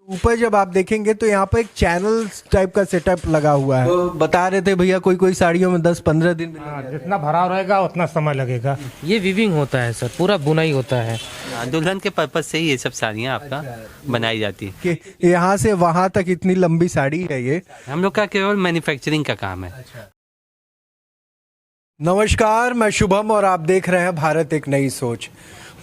ऊपर जब आप देखेंगे तो यहाँ पर एक चैनल टाइप का सेटअप लगा हुआ है। तो बता रहे थे भैया कोई कोई साड़ियों में 10-15 दिन भी लग जाते हैं। जितना भराव रहेगा उतना समय लगेगा। ये वीविंग होता है सर, पूरा बुनाई होता है। दुल्हन के पर्पज से ही ये सब साड़ियाँ आपका बनाई जाती है। कि यहाँ से वहां तक इतनी लंबी साड़ी है ये। हम लोग का केवल मैन्युफैक्चरिंग का काम है। नमस्कार, मैं शुभम और आप देख रहे हैं भारत एक नई सोच।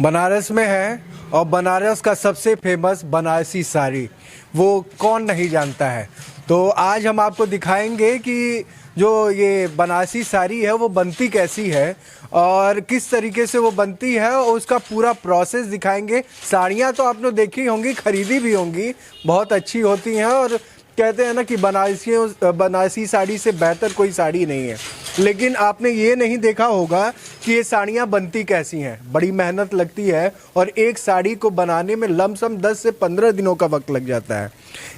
बनारस में है और बनारस का सबसे फेमस बनारसी साड़ी वो कौन नहीं जानता है। तो आज हम आपको दिखाएंगे कि जो ये बनारसी साड़ी है वो बनती कैसी है और किस तरीके से वो बनती है और उसका पूरा प्रोसेस दिखाएंगे। साड़ियाँ तो आपने देखी होंगी, खरीदी भी होंगी, बहुत अच्छी होती हैं और कहते हैं ना कि बनारसी साड़ी से बेहतर कोई साड़ी नहीं है। लेकिन आपने ये नहीं देखा होगा कि ये साड़ियाँ बनती कैसी हैं। बड़ी मेहनत लगती है और एक साड़ी को बनाने में लमसम 10 से 15 दिनों का वक्त लग जाता है।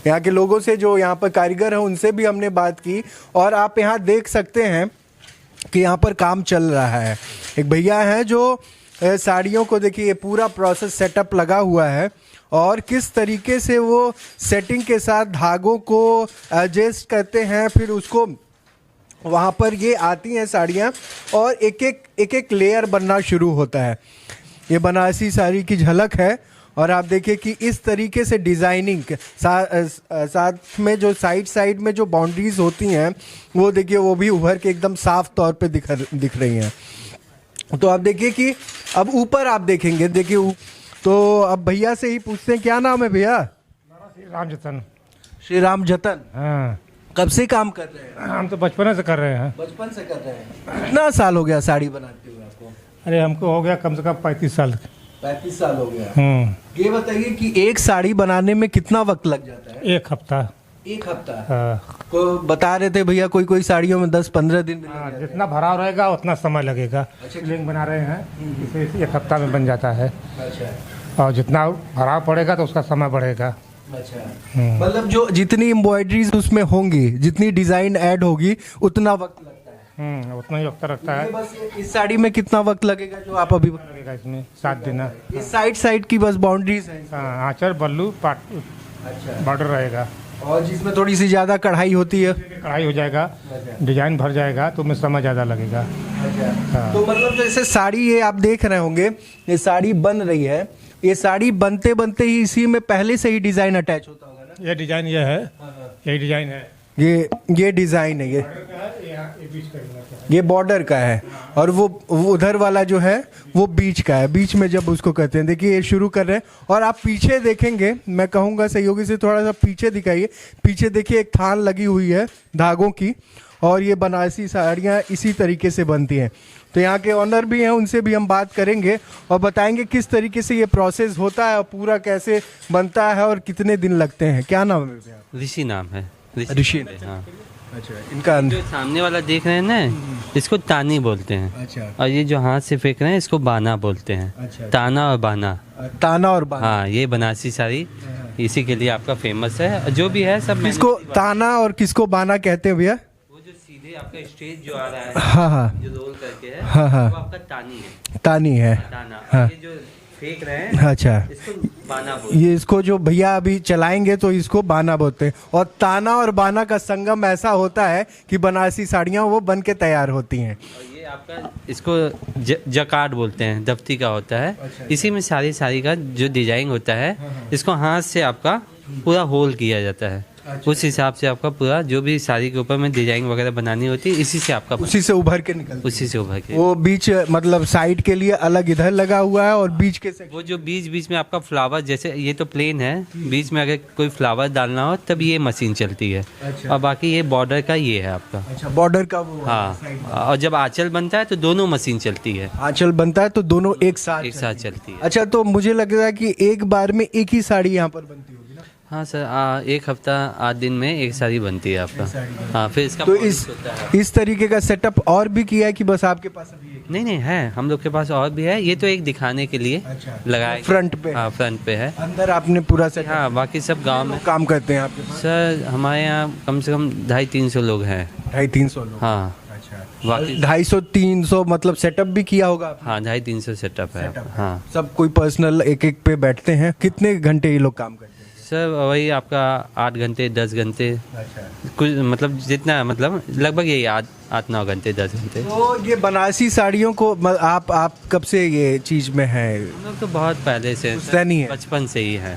यहाँ के लोगों से जो यहाँ पर कारीगर हैं उनसे भी हमने बात की और आप यहाँ देख सकते हैं कि यहाँ पर काम चल रहा है। एक भैया हैं जो साड़ियों को देखिए पूरा प्रोसेस सेटअप लगा हुआ है और किस तरीके से वो सेटिंग के साथ धागों को एडजस्ट करते हैं, फिर उसको वहाँ पर ये आती हैं साड़ियाँ और एक एक लेयर बनना शुरू होता है। ये बनारसी साड़ी की झलक है और आप देखिए कि इस तरीके से डिज़ाइनिंग साथ में जो साइड में जो बाउंड्रीज होती हैं वो देखिए वो भी उभर के एकदम साफ तौर पे दिख रही हैं। तो आप देखिए कि अब ऊपर आप देखेंगे, देखिए तो अब भैया से ही पूछते हैं, क्या नाम है भैया? श्री राम जतन। श्री राम जतन। हाँ, कब से काम कर रहे हैं? हम तो बचपन से कर रहे हैं। बचपन से कर रहे हैं। कितना साल हो गया साड़ी बनाते हुए आपको? अरे हमको हो गया कम से कम 35 साल। 35 साल हो गया। ये बताइए कि एक साड़ी बनाने में कितना वक्त लग जाता है? एक हफ्ता। एक हफ्ता? हाँ। तो बता रहे थे भैया कोई कोई साड़ियों में 10-15 दिन भी लग जाते हैं। जितना भराव रहेगा उतना समय लगेगा। लिंग बना रहे हैं, इसे एक हफ्ता में बन जाता है। अच्छा। और जितना भराव पड़ेगा तो उसका समय बढ़ेगा। अच्छा, मतलब जो जितनी एम्ब्रॉयडरीज उसमें होंगी, जितनी डिजाइन ऐड होगी उतना वक्त लगता है। उतना ही वक्त लगता है। बस इस साड़ी में कितना वक्त लगेगा जो आप अभी लगेगा इसमें 7 दिन। इस साइड की बस बाउंड्रीज है? हाँ, आंचल बल्लू पाट बॉर्डर रहेगा और जिसमें थोड़ी सी ज्यादा कढ़ाई होती है। कढ़ाई हो जाएगा, डिजाइन भर जाएगा तो उसमें समय ज़्यादा लगेगा। हाँ। तो मतलब जैसे साड़ी ये आप देख रहे होंगे, ये साड़ी बन रही है, ये साड़ी बनते बनते ही इसी में पहले से ही डिजाइन अटैच होता होगा ना? ये डिजाइन ये है, यही डिजाइन है। ये डिजाइन है, ये बॉर्डर का है और वो उधर वाला जो है वो बीच का है। बीच में जब उसको कहते हैं, देखिए ये शुरू कर रहे हैं और आप पीछे देखेंगे, मैं कहूँगा सहयोगी से थोड़ा सा पीछे दिखाइए। पीछे देखिए एक थान लगी हुई है धागों की और ये बनारसी साड़ियाँ इसी तरीके से बनती हैं। तो यहाँ के ऑनर भी हैं, उनसे भी हम बात करेंगे और बताएंगे किस तरीके से ये प्रोसेस होता है और पूरा कैसे बनता है और कितने दिन लगते हैं। क्या नाम है भैया? ऋषि नाम है। ऋषि। हाँ। अच्छा, इनका जो सामने वाला देख रहे हैं ना, इसको तानी बोलते हैं। अच्छा। और ये जो हाथ से फेंक रहे हैं इसको बाना बोलते हैं। अच्छा। ताना और बाना। ताना और बाना। हाँ, ये बनारसी साड़ी इसी के लिए आपका फेमस है। जो भी है सब किसको ताना और किसको बाना कहते हैं भैया? वो जो सीधे आपका स्टेज जो आ रहा है, हाँ हाँ, जो रोल करके है, हाँ हाँ, वो आपका तानी है। तानी है। ताना। हाँ। और ये जो फेंक रहे हैं अच्छा, इसको बाना बोलते ये इसको जो भैया अभी चलाएंगे तो इसको बाना बोलते हैं। और ताना और बाना का संगम ऐसा होता है कि बनारसी साड़ियाँ वो बन के तैयार होती हैं। और ये आपका इसको जकार्ड बोलते हैं, दफ्ती का होता है। अच्छा। इसी में सारी साड़ी का जो डिजाइन होता है, इसको हाथ से आपका पूरा होल किया जाता है। अच्छा। उस हिसाब से आपका पूरा जो भी साड़ी के ऊपर में डिजाइन वगैरह बनानी होती है, इसी से आपका उसी से उभर के निकलती है। उसी से उभर के वो बीच मतलब साइड के लिए अलग इधर लगा हुआ है और बीच के से वो जो बीच में आपका फ्लावर, जैसे ये तो प्लेन है, बीच में अगर कोई फ्लावर डालना हो तब ये मशीन चलती है। अच्छा। और बाकी ये बॉर्डर का ये है आपका। अच्छा, बॉर्डर का वो हाँ, और जब आंचल बनता है तो दोनों मशीन चलती है। आंचल बनता है तो दोनों एक साथ चलती है। अच्छा, तो मुझे लग रहा है कि एक बार में एक ही साड़ी यहाँ पर बनती होगी ना? हाँ सर, एक हफ्ता 8 दिन में एक साड़ी बनती है आपका। हाँ, फिर इसका तो polish होता है। इस तरीके का सेटअप और भी किया है कि बस आपके पास अभी एक? नहीं है, हम लोग के पास और भी है। ये तो एक दिखाने के लिए अच्छा, लगाया फ्रंट पे? हाँ, फ्रंट पे है। अंदर आपने पूरा सेट? हाँ, बाकी सब गांव में काम करते हैं आपके पास? सर, हमारे यहाँ कम से कम 250-300 लोग हैं। 250-300 लोग? हाँ। अच्छा, बाकी 250-300 मतलब सेटअप भी किया होगा आपने? हाँ, 250-300 सेटअप है। हाँ सब कोई पर्सनल एक एक पे बैठते हैं? कितने घंटे ये लोग काम करते हैं? सर वही आपका 8 घंटे 10 घंटे अच्छा। कुछ मतलब जितना मतलब लगभग यही 8-9 घंटे 10 घंटे। तो ये बनारसी साड़ियों को आप कब से ये चीज में है? हम लोग तो बहुत पहले से पुश्तैनी है। बचपन से ही है।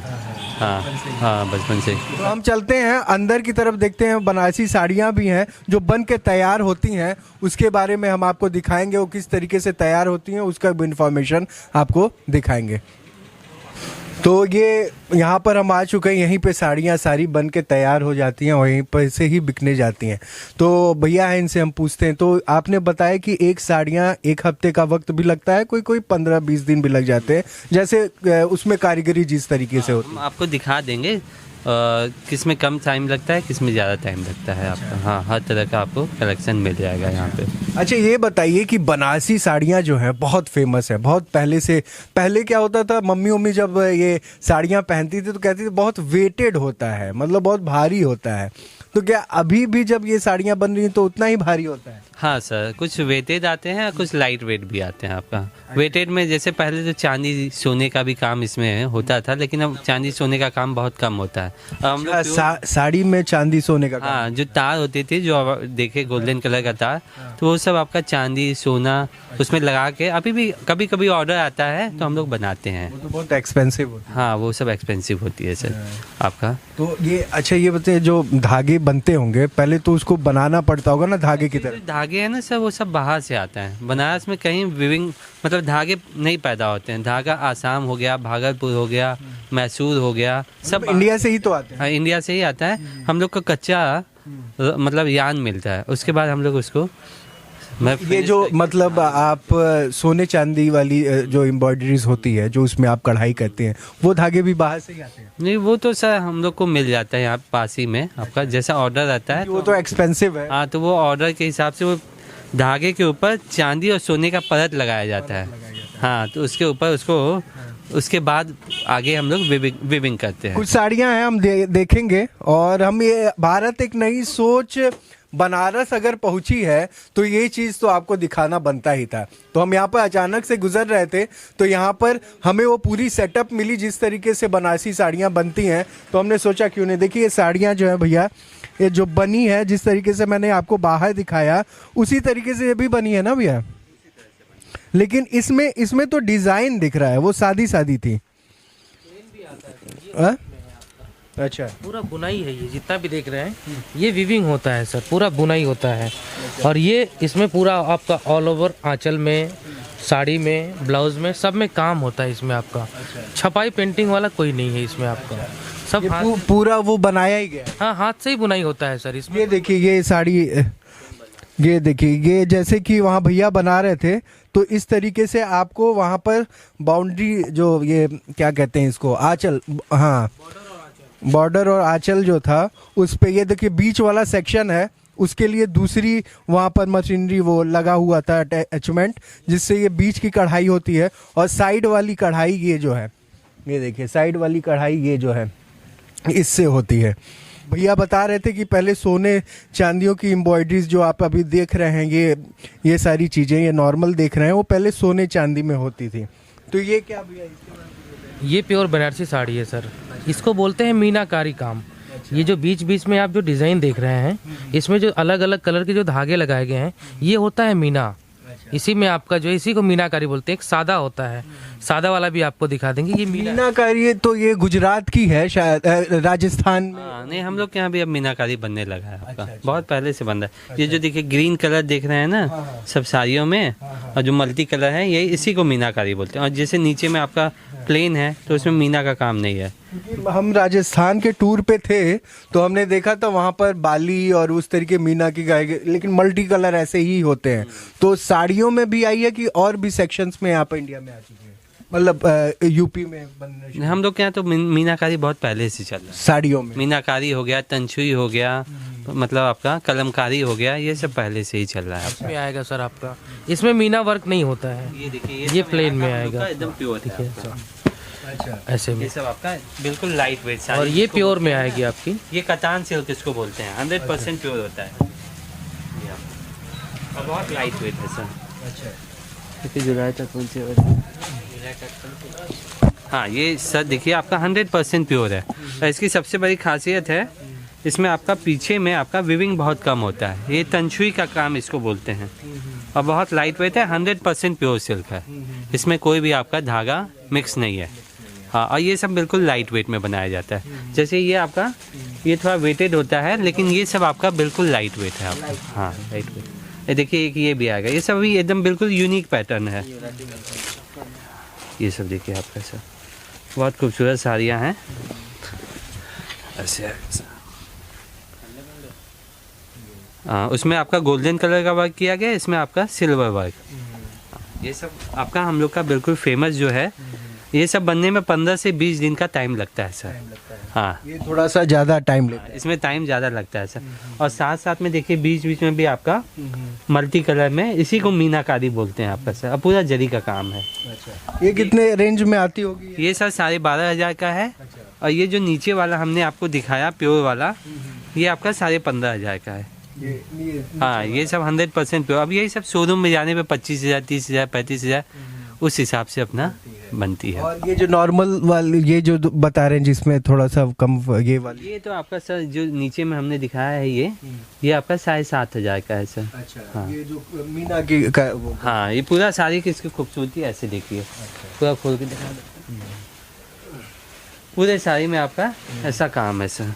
हाँ हाँ बचपन से। तो हम चलते हैं अंदर की तरफ, देखते हैं बनारसी साड़ियाँ भी हैं जो बन के तैयार होती हैं, उसके बारे में हम आपको दिखाएंगे, वो किस तरीके से तैयार होती हैं उसका भी इंफॉर्मेशन आपको दिखाएंगे। तो ये यहाँ पर हम आ चुके हैं, यहीं पे साड़ियाँ सारी बन के तैयार हो जाती हैं और यहीं पर से ही बिकने जाती हैं। तो भैया हैं, इनसे हम पूछते हैं। तो आपने बताया कि एक साड़ियाँ 1 हफ्ते का वक्त भी लगता है, कोई 15-20 दिन भी लग जाते हैं, जैसे उसमें कारीगरी जिस तरीके से होती हम आपको दिखा देंगे किस में कम टाइम लगता है, किस में ज़्यादा टाइम लगता है आपका। हाँ हर तरह का आपको कलेक्शन मिल जाएगा यहाँ पे। है। अच्छा ये बताइए कि बनारसी साड़ियाँ जो है बहुत फेमस है, बहुत पहले से। पहले क्या होता था, मम्मी जब ये साड़ियाँ पहनती थी तो कहती थी बहुत वेटेड होता है, मतलब बहुत भारी होता है। तो क्या अभी भी जब ये साड़ियाँ बन रही हैं तो उतना ही भारी होता है? हाँ सर, कुछ वेटेड आते हैं, कुछ लाइट वेट भी आते हैं आपका। वेटेड में जैसे पहले तो चांदी सोने का भी काम इसमें होता था, लेकिन अब चांदी सोने का काम बहुत कम होता है। अब हम लोग साड़ी में चांदी सोने का काम? हाँ, जो तार होती थी जो आप देखे गोल्डन कलर का तार, तो वो सब आपका चांदी सोना उसमें लगा के अभी भी कभी कभी ऑर्डर आता है तो हम लोग बनाते हैं। वो तो बहुत एक्सपेंसिव होता है। हाँ वो सब एक्सपेंसिव होती है सर आपका। तो ये अच्छा ये बताइए, जो धागे बनते होंगे पहले तो उसको बनाना पड़ता होगा ना धागे की तरह? धागे है ना सर, वो सब बाहर से आता है। बनारस में कहीं विविंग मतलब धागे नहीं पैदा होते हैं। धागा आसाम हो गया, भागलपुर हो गया, मैसूर हो गया, सब इंडिया से ही तो आते हैं। हाँ, इंडिया से ही आता है। हम लोग को कच्चा मतलब यान मिलता है, उसके बाद हम लोग उसको ये जो मतलब आप सोने चांदी वाली जो एम्ब्रॉयडरीज होती है, जो उसमें आप कढ़ाई करते हैं, वो धागे भी बाहर से ही आते हैं? नहीं, वो तो सर हम लोग को मिल जाता है यहाँ पास ही में। आपका जैसा ऑर्डर आता है वो तो एक्सपेंसिव है। हाँ, तो वो ऑर्डर के हिसाब से वो धागे के ऊपर चांदी और सोने का परत लगाया जाता है। हाँ, तो उसके ऊपर उसको उसके बाद आगे हम लोग विविंग करते हैं। कुछ साड़ियाँ हैं हम देखेंगे, और हम ये भारत एक नई सोच बनारस अगर पहुंची है तो ये चीज़ तो आपको दिखाना बनता ही था। तो हम यहाँ पर अचानक से गुजर रहे थे तो यहाँ पर हमें वो पूरी सेटअप मिली जिस तरीके से बनारसी साड़ियाँ बनती हैं, तो हमने सोचा क्यों नहीं। देखिए ये साड़ियाँ जो है भैया, ये जो बनी है जिस तरीके से मैंने आपको बाहर दिखाया उसी तरीके से ये भी बनी है ना भैया? लेकिन इसमें तो डिज़ाइन दिख रहा है, वो सादी सादी थी। अच्छा, पूरा बुनाई है ये, जितना भी देख रहे हैं ये वीविंग होता है सर, पूरा बुनाई होता है। और ये इसमें पूरा आपका ऑल ओवर आंचल में, साड़ी में, ब्लाउज में, सब में काम होता है इसमें आपका। छपाई पेंटिंग वाला कोई नहीं है इसमें आपका, सब पूरा वो बनाया ही गया। हाँ, हाथ से ही बुनाई होता है सर इसमें। ये देखिए ये साड़ी, ये देखिए ये जैसे कि वहाँ भैया बना रहे थे तो इस तरीके से आपको वहाँ पर बाउंड्री, जो ये क्या कहते हैं इसको, आंचल, हाँ बॉर्डर और आंचल जो था उस पे, ये देखिए बीच वाला सेक्शन है, उसके लिए दूसरी वहाँ पर मशीनरी वो लगा हुआ था अटैचमेंट, जिससे ये बीच की कढ़ाई होती है। और साइड वाली कढ़ाई ये जो है, ये देखिए साइड वाली कढ़ाई ये जो है इससे होती है। भैया बता रहे थे कि पहले सोने चांदियों की एम्ब्रॉयडरीज जो आप अभी देख रहे हैं, ये सारी चीज़ें ये नॉर्मल देख रहे हैं, वो पहले सोने चांदी में होती थी। तो ये क्या भैया? ये प्योर बनारसी साड़ी है सर, इसको बोलते हैं मीनाकारी काम। ये जो बीच बीच में आप जो डिज़ाइन देख रहे हैं, इसमें जो अलग अलग कलर के जो धागे लगाए गए हैं, ये होता है मीना। इसी में आपका जो, इसी को मीनाकारी बोलते हैं। एक सादा होता है, सादा वाला भी आपको दिखा देंगे। ये मीनाकारी तो ये गुजरात की है शायद, राजस्थान में। नहीं, हम लोग के यहाँ भी अब मीनाकारी बनने लगा है आपका। बहुत पहले से बन रहा है। ये जो देखिए ग्रीन कलर देख रहे हैं ना सब साड़ियों में, और जो मल्टी कलर है ये इसी को मीनाकारी बोलते हैं। और जैसे नीचे में आपका प्लेन है तो उसमें मीना का काम नहीं है। हम राजस्थान के टूर पे थे तो हमने देखा था वहाँ पर बाली और उस तरीके मीना की गाय, लेकिन मल्टी कलर ऐसे ही होते हैं। तो साड़ियों में भी आई है कि और भी सेक्शंस में यहाँ पर इंडिया में आ चुकी है, मतलब यूपी में बनने? हम लोग के यहाँ तो मीनाकारी बहुत पहले से चल रहा है। साड़ियों में मीनाकारी हो गया, तंछुई हो गया, मतलब आपका कलमकारी हो गया, ये सब पहले से ही चल रहा है। इसमें आएगा सर आपका, इसमें मीना वर्क नहीं होता है। ये देखिए ये प्लेन में आएगा एकदम प्योर है। अच्छा, ऐसे में ये सब आपका बिल्कुल लाइट वेट और ये प्योर में आएगी आपकी। ये कतान सिल्क इसको बोलते हैं, 100% प्योर होता है ये आपका। और बहुत लाइट वेट है सर। अच्छा, जुलाई तक हाँ, ये सर देखिए आपका 100% प्योर है। और इसकी सबसे बड़ी खासियत है, इसमें आपका पीछे में आपका विविंग बहुत कम होता है। ये तंछुई का काम इसको बोलते हैं, और बहुत लाइट वेट है। 100% प्योर सिल्क है, इसमें कोई भी आपका धागा मिक्स नहीं है। हाँ, और ये सब बिल्कुल लाइट वेट में बनाया जाता है। जैसे ये आपका, ये थोड़ा वेटेड होता है, लेकिन ये सब आपका बिल्कुल लाइट वेट है आपका। हाँ, लाइट वेट। ये देखिए एक ये भी आ गया, ये सब भी एकदम बिल्कुल यूनिक पैटर्न है। ये सब देखिए आपका सर, बहुत खूबसूरत साड़ियाँ हैं। ऐसे उसमें आपका गोल्डन कलर का वर्क किया गया, इसमें आपका सिल्वर वर्क। ये सब आपका हम लोग का बिल्कुल फेमस जो है, ये सब बनने में 15 से 20 दिन का टाइम लगता है सर। हाँ, ये थोड़ा सा ज़्यादा टाइम लेता है, इसमें टाइम ज़्यादा लगता है सर। और साथ साथ में देखिए बीच बीच में भी आपका मल्टी कलर में, इसी को मीनाकारी बोलते हैं आपका सर। अब पूरा जरी का काम है। ये कितने रेंज में आती होगी? ये सर 12,500 का है। और ये जो नीचे वाला हमने आपको दिखाया प्योर वाला, ये आपका 15,500 का है। हाँ, ये सब 100% प्योर। अब यही सब शोरूम में जाने पे 25,000, 30,000, 35,000 उस हिसाब से अपना बनती है। और ये जो नॉर्मल वाली, ये जो बता रहे हैं जिसमें थोड़ा सा कम, ये वाली, ये तो आपका सर जो नीचे में हमने दिखाया है, ये आपका 7,500 का है सर। अच्छा, हाँ। ये जो मीना की का वो, हाँ, ये पूरा साड़ी की इसकी खूबसूरती ऐसे देखिए। पूरा खोल के दिखा दो। पूरे साड़ी में आपका ऐसा काम है सर।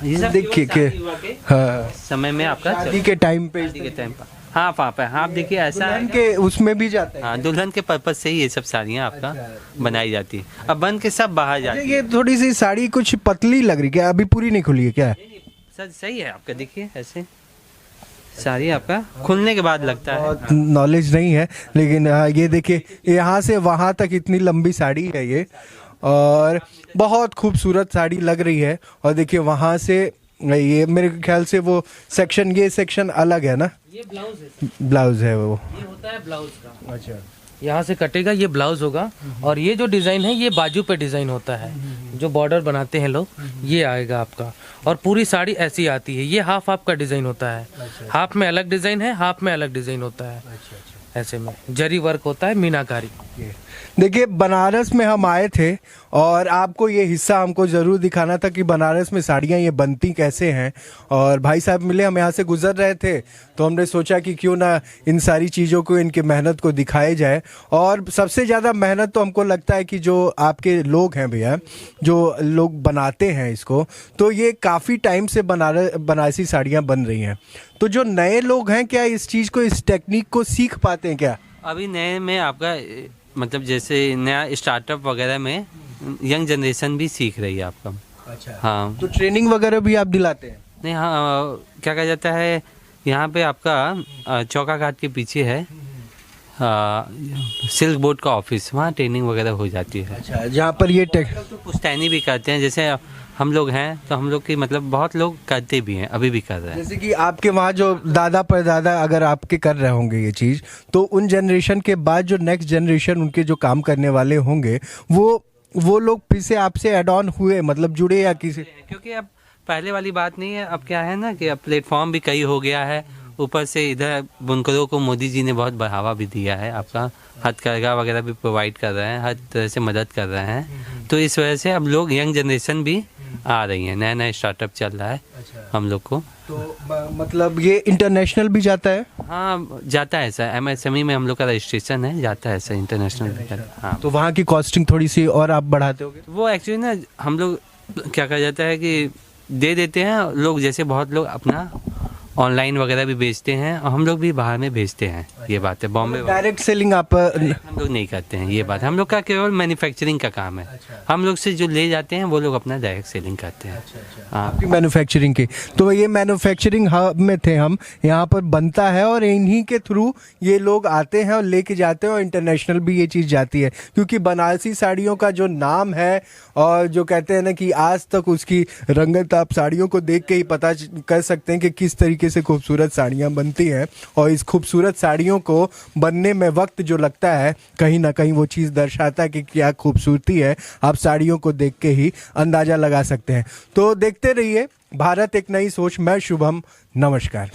ये सब देखिए शादी के, हुआ के हाँ, समय में आपका शादी के टाइम पे, शादी के टाइम पर। हाँ पापा, हाँ आप देखिए ऐसा दुल्हन है। के उसमें भी जाता है। हाँ, दुल्हन के पर्पज से ही ये सब साड़ियाँ आपका बनाई जाती है। अब बन के सब बाहर जाती है। ये थोड़ी सी साड़ी कुछ पतली लग रही है, क्या अभी पूरी नहीं खुली है क्या? सर सही है आपका, देखिए ऐसे साड़ी आपका खुलने के बाद लगता है। बहुत नॉलेज नहीं है, लेकिन ये देखिए यहाँ से वहाँ तक इतनी लंबी साड़ी है ये, और बहुत खूबसूरत साड़ी लग रही है। और देखिए वहाँ से ये मेरे ख्याल से वो सेक्शन, ये सेक्शन अलग है ना? ये ब्लाउज है, ब्लाउज है वो। ये होता है ब्लाउज का। अच्छा, यहाँ से कटेगा, ये ब्लाउज होगा। और ये जो डिज़ाइन है, ये बाजू पे डिज़ाइन होता है, जो बॉर्डर बनाते हैं लोग, ये आएगा आपका। और पूरी साड़ी ऐसी आती है। ये हाफ हाफ का डिज़ाइन होता है। हाफ में अलग डिज़ाइन है, हाफ में अलग डिज़ाइन होता है। ऐसे में जरी वर्क होता है, मीनाकारी। देखिए बनारस में हम आए थे, और आपको ये हिस्सा हमको ज़रूर दिखाना था कि बनारस में साड़ियाँ ये बनती कैसे हैं। और भाई साहब मिले, हम यहाँ से गुजर रहे थे, तो हमने सोचा कि क्यों ना इन सारी चीज़ों को, इनकी मेहनत को दिखाए जाए। और सबसे ज़्यादा मेहनत तो हमको लगता है कि जो आपके लोग हैं भैया, जो लोग बनाते हैं इसको, तो ये काफ़ी टाइम से बनारसी साड़ियाँ बन रही हैं। तो जो नए लोग हैं, क्या इस चीज़ को, इस टेक्निक को सीख पाते हैं क्या? अभी नए में आपका मतलब जैसे नया स्टार्टअप वगैरह में यंग जनरेशन भी सीख रही है आपका। अच्छा, हाँ, तो ट्रेनिंग वगैरह भी आप दिलाते हैं? नहीं, हाँ, क्या कहा जाता है, यहाँ पे आपका चौका घाट के पीछे है सिल्क बोर्ड का ऑफिस, वहाँ ट्रेनिंग वगैरह हो जाती है। अच्छा, जहाँ पर ये तो पुश्तैनी भी करते हैं। जैसे हम लोग हैं तो हम लोग की मतलब बहुत लोग करते भी हैं, अभी भी कर रहे हैं। जैसे कि आपके वहाँ जो दादा परदादा अगर आपके कर रहे होंगे ये चीज़, तो उन जनरेशन के बाद जो नेक्स्ट जनरेशन उनके जो काम करने वाले होंगे, वो लोग फिर से आपसे एड ऑन हुए, मतलब जुड़े या किसी? क्योंकि अब पहले वाली बात नहीं है। अब क्या है ना कि अब प्लेटफॉर्म भी कई हो गया है। ऊपर से इधर बुनकरों को मोदी जी ने बहुत बढ़ावा भी दिया है। आपका हथकरघा वगैरह भी प्रोवाइड कर रहे हैं, हर तरह से मदद कर रहे हैं। तो इस वजह से अब लोग, यंग जनरेशन भी आ रही है, नया नया स्टार्टअप चल रहा है। हम लोग को तो मतलब ये इंटरनेशनल भी जाता है? हाँ, जाता है सर। MSME में हम लोग का रजिस्ट्रेशन है, जाता है सर इंटरनेशनल। हाँ, तो वहाँ की कॉस्टिंग थोड़ी सी और आप बढ़ाते होगे? वो एक्चुअली ना हम लोग क्या कहा जाता है कि दे देते हैं लोग। जैसे बहुत लोग अपना ऑनलाइन वगैरह भी बेचते हैं, और हम लोग भी बाहर में भेजते हैं। ये बात है। बॉम्बे डायरेक्ट सेलिंग आप हम लोग नहीं करते हैं, ये बात है। हम लोग का केवल मैन्युफैक्चरिंग का काम है। हम लोग से जो ले जाते हैं वो लोग अपना डायरेक्ट सेलिंग करते हैं। हाँ, आपकी मैन्युफैक्चरिंग की। तो ये मैन्युफैक्चरिंग हब में थे हम, यहाँ पर बनता है, और इन्हीं के थ्रू ये लोग आते हैं और लेके जाते हैं, और इंटरनेशनल भी ये चीज़ जाती है। क्योंकि बनारसी साड़ियों का जो नाम है, और जो कहते हैं ना कि आज तक उसकी रंगत आप साड़ियों को देख के ही पता कर सकते हैं कि किस तरीके से खूबसूरत साड़ियाँ बनती हैं। और इस खूबसूरत साड़ियों को बनने में वक्त जो लगता है, कहीं ना कहीं वो चीज़ दर्शाता है कि क्या खूबसूरती है, आप साड़ियों को देख के ही अंदाज़ा लगा सकते हैं। तो देखते रहिए भारत एक नई सोच। मैं शुभम, नमस्कार।